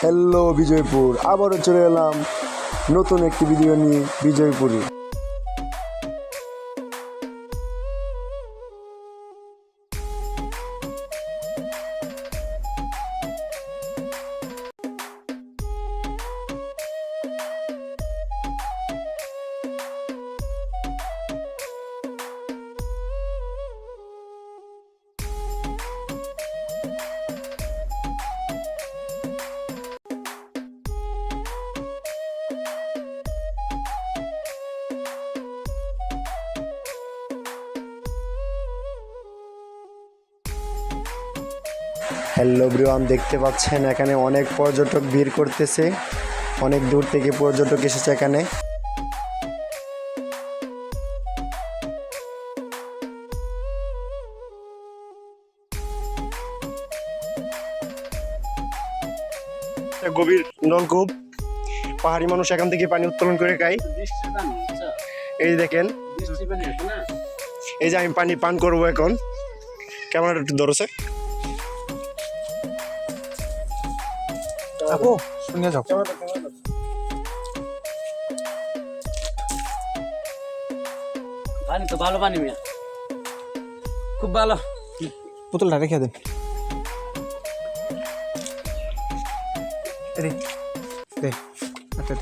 Hello Bijoypur, আবারও চলে এলাম নতুন একটি ভিডিও নিয়ে বিজয়পুরে। হ্যালো এভরিওয়ান, দেখতে পাচ্ছেন এখানে অনেক পর্যটক ভিড় করতেছে। অনেক দূর থেকে পর্যটক এসেছে এখানে। গভীর নলকূপ, পাহাড়ি মানুষ এখান থেকে পানি উত্তোলন করে খায়। এই দেখেন, এই যে আমি পানি পান করবো এখন। ক্যামেরাটা একটু ধরছে। আপু শুনে যাও। পানি তো ভালো পানি মিয়া, খুব ভালো। বোতলটা রেখে দেন। দে আচ্ছা